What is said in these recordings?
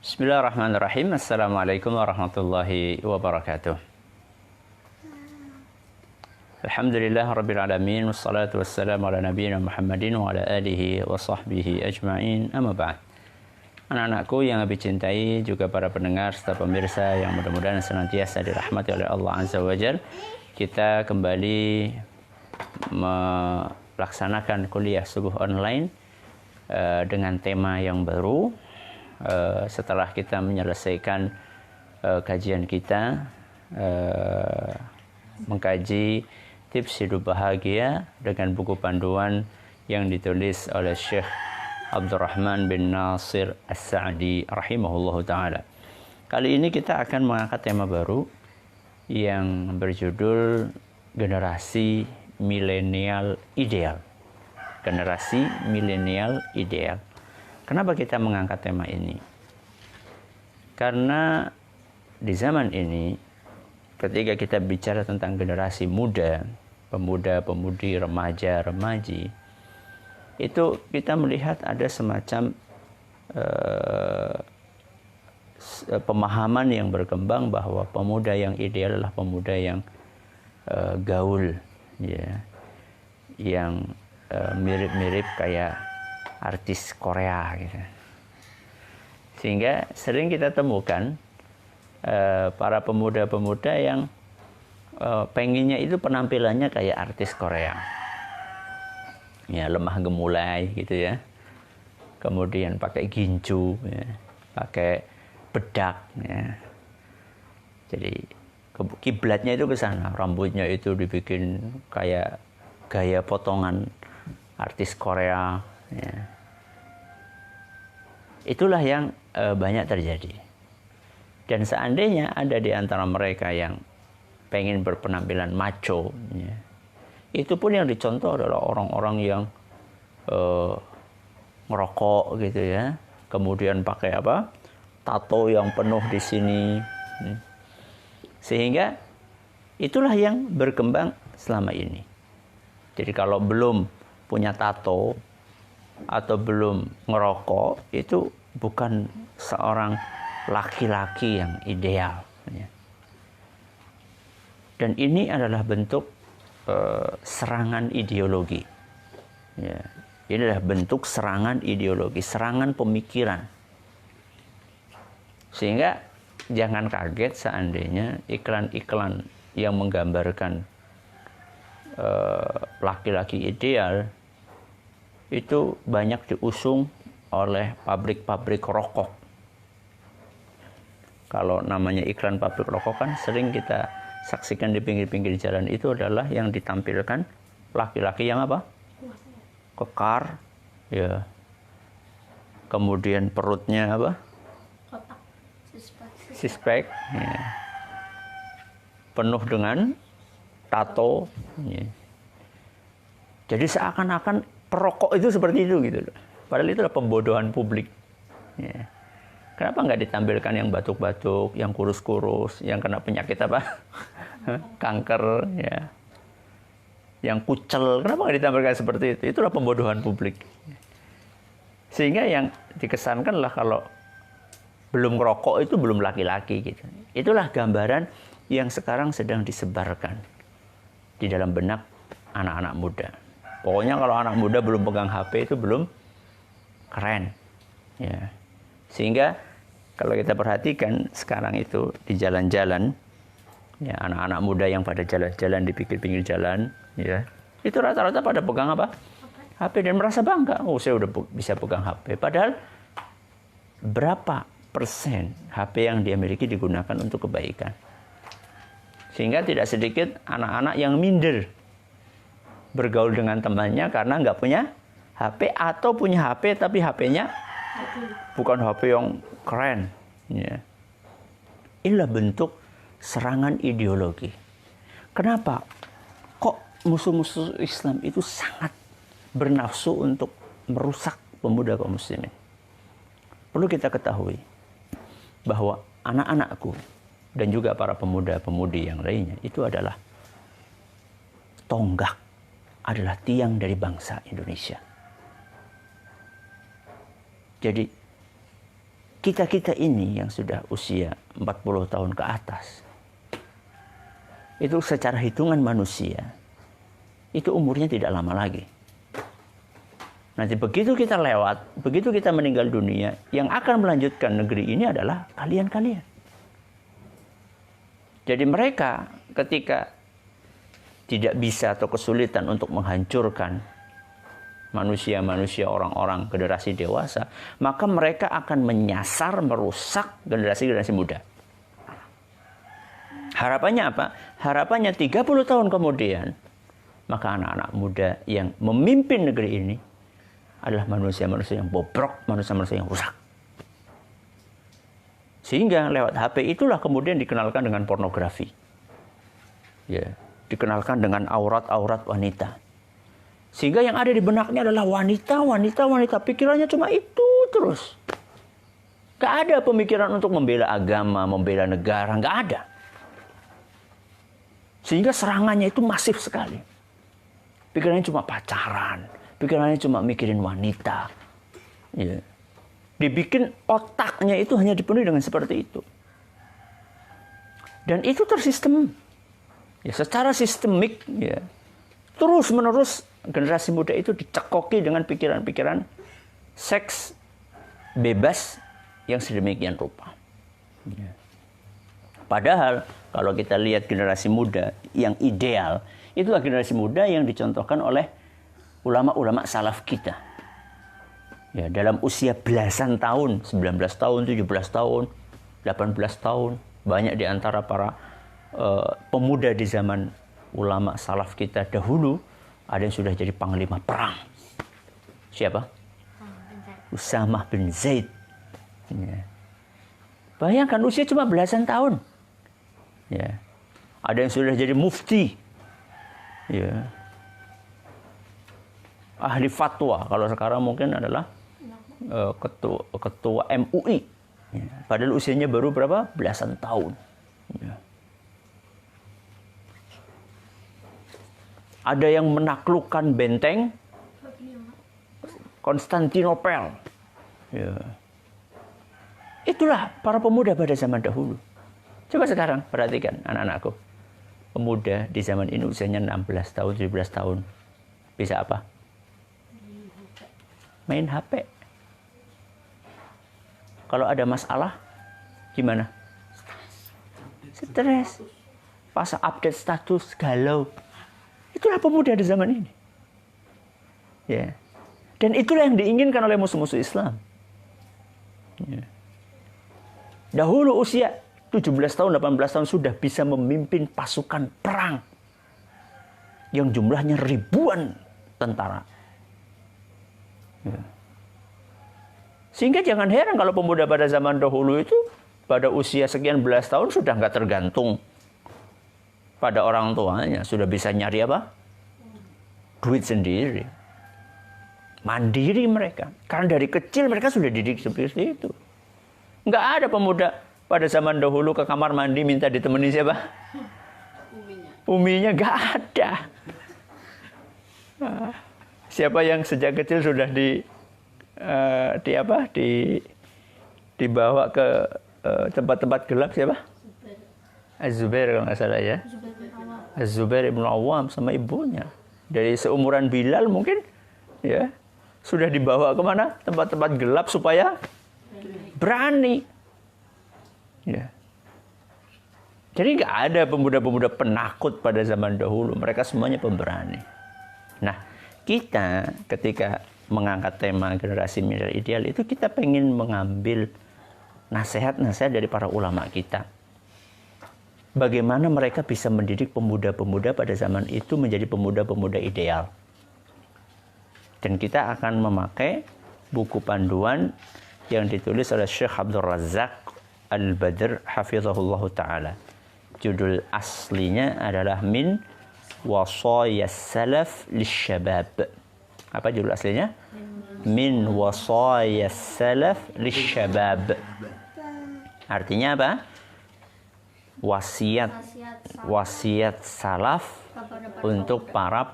Bismillahirrahmanirrahim. Assalamualaikum warahmatullahi wabarakatuh. Alhamdulillah rabbil alamin, wassalatu wassalamu ala nabiyyina Muhammadin wa ala alihi wa sahbihi ajma'in. Amma ba'd. Anak-anakku yang lebih cintai, juga para pendengar serta pemirsa yang mudah-mudahan senantiasa dirahmati oleh Allah Azza wa Jalla, kita kembali melaksanakan kuliah subuh online dengan tema yang baru. Setelah kita menyelesaikan kajian kita mengkaji tips hidup bahagia dengan buku panduan yang ditulis oleh Syekh Abdurrahman bin Nasir As-Sa'di rahimahullahu ta'ala. Kali ini kita akan mengangkat tema baru yang berjudul generasi milenial ideal. Generasi milenial ideal. Kenapa kita mengangkat tema ini? Karena di zaman ini, ketika kita bicara tentang generasi muda, pemuda-pemudi, remaja-remaji, itu kita melihat ada semacam pemahaman yang berkembang bahwa pemuda yang ideal adalah pemuda yang gaul, ya, yang mirip-mirip kayak artis Korea gitu. Sehingga sering kita temukan para pemuda-pemuda yang pengennya itu penampilannya kayak artis Korea. Ya, lemah gemulai gitu ya. Kemudian pakai gincu, ya, pakai bedak ya. Jadi kiblatnya itu ke sana, rambutnya itu dibikin kayak gaya potongan artis Korea ya. Itulah yang banyak terjadi. Dan seandainya ada di antara mereka yang pengen berpenampilan macho ya, itu pun yang dicontoh adalah orang-orang yang ngerokok gitu ya, kemudian pakai apa, tato yang penuh di sini, sehingga itulah yang berkembang selama ini. Jadi kalau belum punya tato atau belum ngerokok, itu bukan seorang laki-laki yang ideal ya. Dan ini adalah bentuk serangan ideologi ya. Ini adalah bentuk serangan ideologi, serangan pemikiran. Sehingga jangan kaget seandainya iklan-iklan yang menggambarkan laki-laki ideal itu banyak diusung oleh pabrik-pabrik rokok. Kalau namanya iklan pabrik rokok kan sering kita saksikan di pinggir-pinggir jalan, itu adalah yang ditampilkan laki-laki yang apa? Kekar, ya. Kemudian perutnya apa? Kotak, Six-pack, ya. Penuh dengan tato, ya. Jadi seakan-akan perokok itu seperti itu gitu. Padahal itu adalah pembodohan publik. Ya. Kenapa nggak ditampilkan yang batuk-batuk, yang kurus-kurus, yang kena penyakit apa? Kanker, ya. Yang kucel, kenapa nggak ditampilkan seperti itu? Itulah pembodohan publik. Sehingga yang dikesankan lah kalau belum ngerokok itu belum laki-laki gitu. Itulah gambaran yang sekarang sedang disebarkan di dalam benak anak-anak muda. Pokoknya kalau anak muda belum pegang HP itu belum keren. Ya. Sehingga kalau kita perhatikan sekarang itu di jalan-jalan, ya, anak-anak muda yang pada jalan-jalan di pinggir-pinggir jalan, ya, itu rata-rata pada pegang apa? HP, dan merasa bangga. Oh, saya udah bisa pegang HP. Padahal berapa persen HP yang dia miliki digunakan untuk kebaikan? Sehingga tidak sedikit anak-anak yang minder bergaul dengan temannya karena nggak punya HP, atau punya HP tapi HP-nya bukan HP yang keren. Ya. Inilah bentuk serangan ideologi. Kenapa? Kok musuh-musuh Islam itu sangat bernafsu untuk merusak pemuda kaum muslimin? Perlu kita ketahui bahwa anak-anakku dan juga para pemuda-pemudi yang lainnya itu adalah tonggak, adalah tiang dari bangsa Indonesia. Jadi kita-kita ini yang sudah usia 40 tahun ke atas, itu secara hitungan manusia, itu umurnya tidak lama lagi. Nanti begitu kita lewat, begitu kita meninggal dunia, yang akan melanjutkan negeri ini adalah kalian-kalian. Jadi mereka ketika tidak bisa atau kesulitan untuk menghancurkan manusia-manusia, orang-orang generasi dewasa, maka mereka akan menyasar, merusak generasi-generasi muda. Harapannya apa? Harapannya 30 tahun kemudian, maka anak-anak muda yang memimpin negeri ini adalah manusia-manusia yang bobrok, manusia-manusia yang rusak. Sehingga lewat HP itulah kemudian dikenalkan dengan pornografi. Ya, dikenalkan dengan aurat-aurat wanita. Sehingga yang ada di benaknya adalah wanita, wanita, wanita. Pikirannya cuma itu terus. Gak ada pemikiran untuk membela agama, membela negara, gak ada. Sehingga serangannya itu masif sekali. Pikirannya cuma pacaran, pikirannya cuma mikirin wanita. Ya. Dibikin otaknya itu hanya dipenuhi dengan seperti itu. Dan itu tersistem. Ya, secara sistemik, ya, terus-menerus generasi muda itu dicekoki dengan pikiran-pikiran seks bebas yang sedemikian rupa. Ya. Padahal kalau kita lihat generasi muda yang ideal, itulah generasi muda yang dicontohkan oleh ulama-ulama salaf kita. Ya, dalam usia belasan tahun, 19 tahun, 17 tahun, 18 tahun, banyak di antara para pemuda di zaman ulama salaf kita dahulu, ada yang sudah jadi panglima perang. Siapa? Usamah bin Zaid. Ya. Bayangkan usia cuma belasan tahun. Ya. Ada yang sudah jadi mufti. Ya. Ahli fatwa. Kalau sekarang mungkin adalah ketua MUI. Ya. Padahal usianya baru berapa? Belasan tahun. Ya. Ada yang menaklukkan benteng Konstantinopel. Ya. Itulah para pemuda pada zaman dahulu. Coba sekarang perhatikan anak-anakku. Pemuda di zaman ini usianya 16 tahun, 17 tahun. Bisa apa? Main HP. Kalau ada masalah, gimana? Stres. Pas update status, galau. Itulah pemuda di zaman ini. Ya. Dan itulah yang diinginkan oleh musuh-musuh Islam. Ya. Dahulu usia 17 tahun, 18 tahun sudah bisa memimpin pasukan perang. Yang jumlahnya ribuan tentara. Ya. Sehingga jangan heran kalau pemuda pada zaman dahulu itu pada usia sekian belas tahun sudah nggak tergantung pada orang tuanya. Sudah bisa nyari apa? Duit sendiri. Mandiri mereka. Karena dari kecil mereka sudah dididik seperti itu. Nggak ada pemuda pada zaman dahulu ke kamar mandi minta ditemani siapa? Uminya nggak ada. Siapa yang sejak kecil sudah dibawa ke tempat-tempat gelap siapa? Az-Zubair kalau nggak salah ya. Az-Zubair ibn Awam sama ibunya. Dari seumuran Bilal mungkin ya sudah dibawa kemana? Tempat-tempat gelap supaya berani. Ya. Jadi nggak ada pemuda-pemuda penakut pada zaman dahulu. Mereka semuanya pemberani. Nah, kita ketika mengangkat tema generasi milenial ideal itu kita pengen mengambil nasihat-nasihat dari para ulama kita. Bagaimana mereka bisa mendidik pemuda-pemuda pada zaman itu menjadi pemuda-pemuda ideal. Dan kita akan memakai buku panduan yang ditulis oleh Syekh Abdul Razak Al-Badr hafizahullah ta'ala. Judul aslinya adalah Min Wasayas Salaf Lisyabab. Apa judul aslinya? Min Wasayas Salaf Lisyabab. Artinya apa? Wasiat salaf untuk para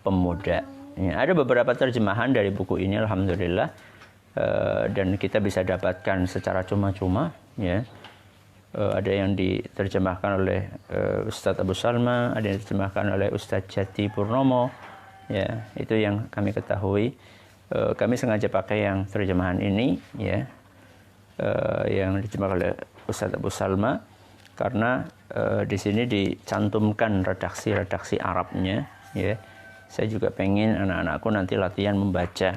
pemuda. Ya, ada beberapa terjemahan dari buku ini, alhamdulillah. dan kita bisa dapatkan secara cuma-cuma, ya. Ada yang diterjemahkan oleh Ustadz Abu Salma, ada yang diterjemahkan oleh Ustadz Jati Purnomo, ya. Itu yang kami ketahui. Kami sengaja pakai yang terjemahan ini, ya, yang diterjemahkan oleh Ustadz Abu Salma, karena di sini dicantumkan redaksi Arabnya, ya. Saya juga pengen anak-anakku nanti latihan membaca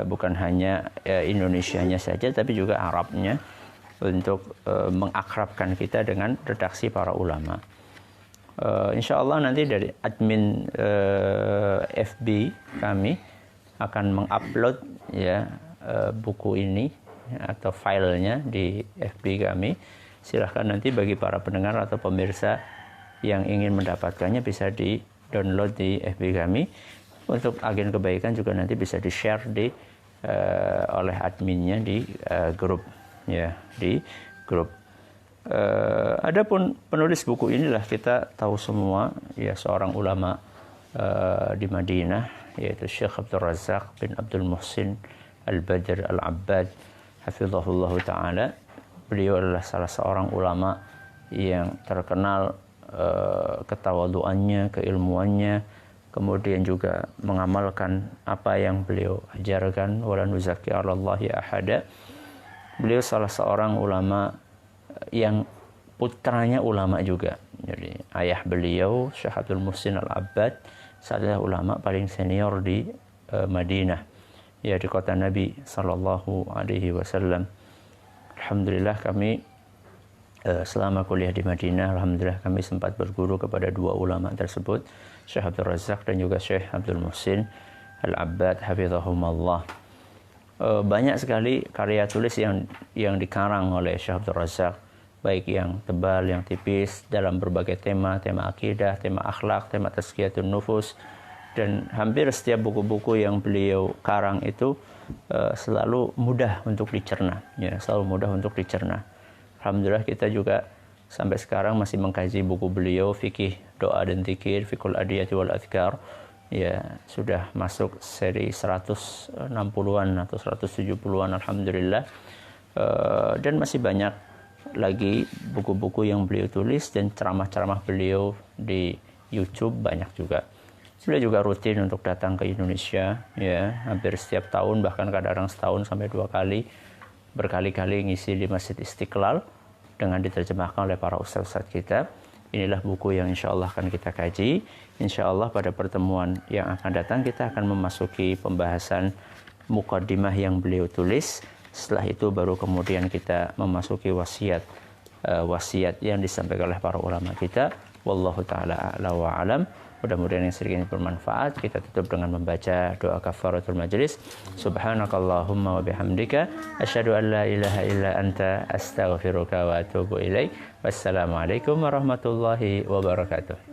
bukan hanya Indonesianya saja, tapi juga Arabnya, untuk mengakrabkan kita dengan redaksi para ulama. Insya Allah nanti dari admin FB kami akan mengupload, ya, buku ini atau filenya di FB kami. Silahkan nanti bagi para pendengar atau pemirsa yang ingin mendapatkannya bisa di-download di FB kami. Untuk agen kebaikan juga nanti bisa di-share oleh adminnya di grup, ya, di grup. Adapun penulis buku inilah kita tahu semua, ya, seorang ulama di Madinah, yaitu Syekh Abdul Razak bin Abdul Muhsin Al-Badr Al-Abbad hafizahullah ta'ala. Beliau adalah salah seorang ulama yang terkenal ketawaduannya, keilmuannya, kemudian juga mengamalkan apa yang beliau ajarkan, wala nuzaki 'alallahi ahada. Beliau salah seorang ulama yang putranya ulama juga. Jadi ayah beliau Syekh Abdul Muhsin Al-Abbad adalah ulama paling senior di Madinah, ya, di kota Nabi sallallahu alaihi wasallam. Alhamdulillah kami selama kuliah di Madinah, alhamdulillah kami sempat berguru kepada dua ulama tersebut, Syekh Abdul Razak dan juga Syekh Abdul Muhsin Al-Abbad hafizahumallah. Banyak sekali karya tulis yang dikarang oleh Syekh Abdul Razak, baik yang tebal, yang tipis, dalam berbagai tema akidah, tema akhlak, tema tazkiyatun nufus, dan hampir setiap buku-buku yang beliau karang itu selalu mudah untuk dicerna, ya, selalu mudah untuk dicerna. Alhamdulillah kita juga sampai sekarang masih mengkaji buku beliau, fikih doa dan zikir, fikul adiyati wal adhkar, ya, sudah masuk seri 160-an atau 170-an alhamdulillah. Dan masih banyak lagi buku-buku yang beliau tulis dan ceramah-ceramah beliau di YouTube banyak juga. Beliau juga rutin untuk datang ke Indonesia, ya, hampir setiap tahun, bahkan kadang-kadang setahun sampai 2 kali, berkali-kali ngisi di Masjid Istiqlal dengan diterjemahkan oleh para ustaz-ustaz kita. Inilah buku yang insya Allah akan kita kaji. Insya Allah pada pertemuan yang akan datang kita akan memasuki pembahasan muqaddimah yang beliau tulis. Setelah itu baru kemudian kita memasuki wasiat yang disampaikan oleh para ulama kita. Wallahu ta'ala a'la wa alam. Mudah-mudahan yang sedikit ini bermanfaat. Kita tutup dengan membaca doa kafaratul majlis. Subhanakallahumma wa bihamdika asyhadu an la ilaha illa anta astaghfiruka wa atubu ilaik. Wassalamualaikum warahmatullahi wabarakatuh.